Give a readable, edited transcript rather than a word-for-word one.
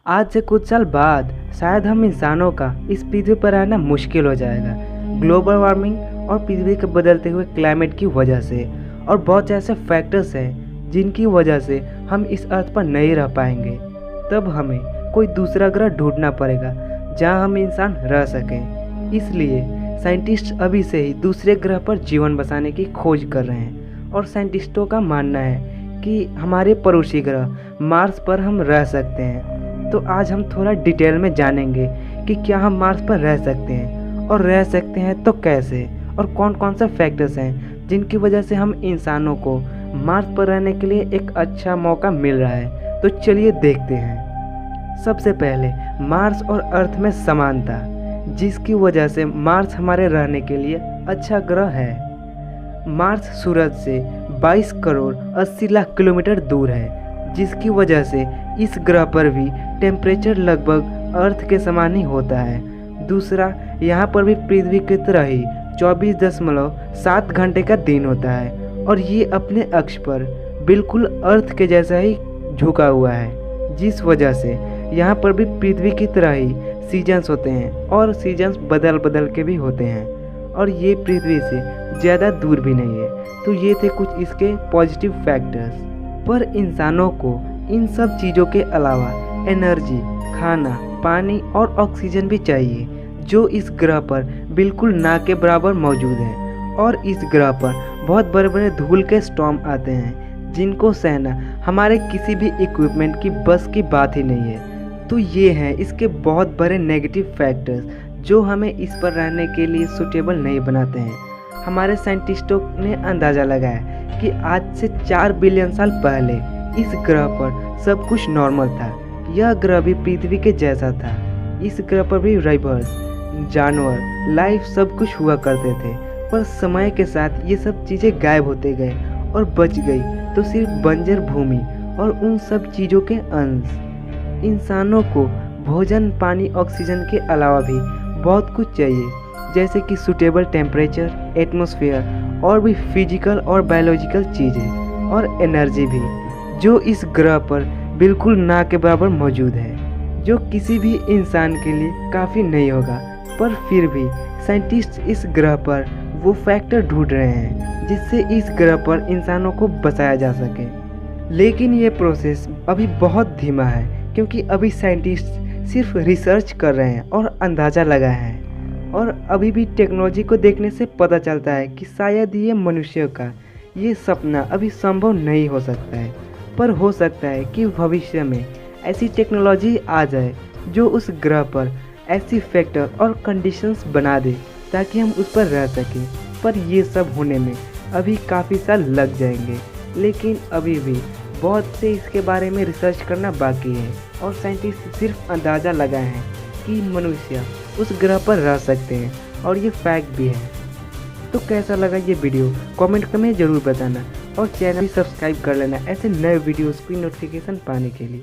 आज से कुछ साल बाद शायद हम इंसानों का इस पृथ्वी पर रहना मुश्किल हो जाएगा। ग्लोबल वार्मिंग और पृथ्वी के बदलते हुए क्लाइमेट की वजह से, और बहुत से ऐसे फैक्टर्स हैं जिनकी वजह से हम इस अर्थ पर नहीं रह पाएंगे। तब हमें कोई दूसरा ग्रह ढूंढना पड़ेगा जहां हम इंसान रह सकें। इसलिए साइंटिस्ट अभी से ही दूसरे ग्रह पर जीवन बसाने की खोज कर रहे हैं, और साइंटिस्टों का मानना है कि हमारे पड़ोसी ग्रह मार्स पर हम रह सकते हैं। तो आज हम थोड़ा डिटेल में जानेंगे कि क्या हम मार्स पर रह सकते हैं, और रह सकते हैं तो कैसे, और कौन कौन से फैक्टर्स हैं जिनकी वजह से हम इंसानों को मार्स पर रहने के लिए एक अच्छा मौका मिल रहा है। तो चलिए देखते हैं। सबसे पहले मार्स और अर्थ में समानता, जिसकी वजह से मार्स हमारे रहने के लिए अच्छा ग्रह है। मार्स सूरज से 22 करोड़ 80 लाख किलोमीटर दूर है, जिसकी वजह से इस ग्रह पर भी टेम्परेचर लगभग अर्थ के समान ही होता है। दूसरा, यहाँ पर भी पृथ्वी की तरह ही 24.7 घंटे का दिन होता है, और ये अपने अक्ष पर बिल्कुल अर्थ के जैसा ही झुका हुआ है, जिस वजह से यहाँ पर भी पृथ्वी की तरह ही सीजन्स होते हैं, और सीजन्स बदल बदल के भी होते हैं, और ये पृथ्वी से ज़्यादा दूर भी नहीं है। तो ये थे कुछ इसके पॉजिटिव फैक्टर्स। पर इंसानों को इन सब चीज़ों के अलावा एनर्जी, खाना, पानी और ऑक्सीजन भी चाहिए, जो इस ग्रह पर बिल्कुल ना के बराबर मौजूद है। और इस ग्रह पर बहुत बड़े बड़े धूल के स्टॉर्म आते हैं, जिनको सहना हमारे किसी भी इक्विपमेंट की बस की बात ही नहीं है। तो ये हैं इसके बहुत बड़े नेगेटिव फैक्टर्स, जो हमें इस पर रहने के लिए सूटेबल नहीं बनाते हैं। हमारे साइंटिस्टों ने अंदाज़ा लगाया कि आज से 4 बिलियन साल पहले इस ग्रह पर सब कुछ नॉर्मल था। यह ग्रह भी पृथ्वी के जैसा था। इस ग्रह पर भी रिवर्स, जानवर, लाइफ सब कुछ हुआ करते थे। पर समय के साथ ये सब चीज़ें गायब होते गए, और बच गई तो सिर्फ बंजर भूमि और उन सब चीज़ों के अंश। इंसानों को भोजन, पानी, ऑक्सीजन के अलावा भी बहुत कुछ चाहिए, जैसे कि सूटेबल टेम्परेचर, एटमॉस्फेयर, और भी फिजिकल और बायोलॉजिकल चीज़ें, और एनर्जी भी, जो इस ग्रह पर बिल्कुल ना के बराबर मौजूद है, जो किसी भी इंसान के लिए काफ़ी नहीं होगा। पर फिर भी साइंटिस्ट इस ग्रह पर वो फैक्टर ढूंढ रहे हैं जिससे इस ग्रह पर इंसानों को बसाया जा सके। लेकिन ये प्रोसेस अभी बहुत धीमा है, क्योंकि अभी साइंटिस्ट सिर्फ रिसर्च कर रहे हैं और अंदाज़ा लगाए हैं। और अभी भी टेक्नोलॉजी को देखने से पता चलता है कि शायद ये मनुष्य का ये सपना अभी संभव नहीं हो सकता है। पर हो सकता है कि भविष्य में ऐसी टेक्नोलॉजी आ जाए जो उस ग्रह पर ऐसी फैक्टर और कंडीशंस बना दे ताकि हम उस पर रह सकें। पर ये सब होने में अभी काफ़ी साल लग जाएंगे, लेकिन अभी भी बहुत से इसके बारे में रिसर्च करना बाकी है, और साइंटिस्ट सिर्फ अंदाज़ा लगाए हैं कि मनुष्य उस ग्रह पर रह सकते हैं, और ये फैक्ट भी है। तो कैसा लगा ये वीडियो कमेंट में ज़रूर बताना, और चैनल भी सब्सक्राइब कर लेना ऐसे नए वीडियोस की नोटिफिकेशन पाने के लिए।